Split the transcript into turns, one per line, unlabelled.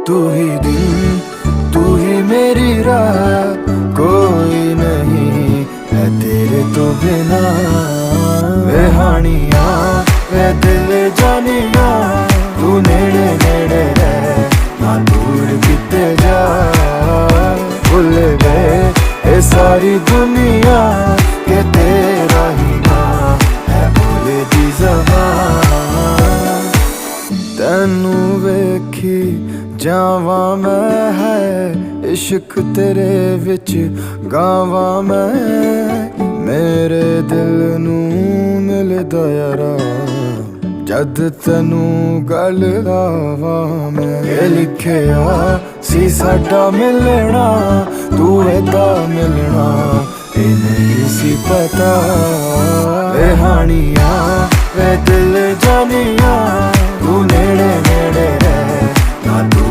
तू ही दिन, तू ही मेरी रात, कोई नहीं है तेरे तो बिना। वे हानिया वे दिल जानिया, तू नेड़े नेड़े रह ना दूर किते जा। भुल गए ये सारी दुनिया के तेरा ही ना है भोले दी ज़बान। तैनू वेखी जावा मैं है इश्क तेरे विच गावा मैं। मेरे दिल नू मिलदा यारा जद तैनू गल लावा मैं। ये लिखिया सी साडा मिलना, तू एदा मिलना ये नहीं सी पता। वे हानिया वे दिल जानिया, तू नेड़े नेड़े रह ना तू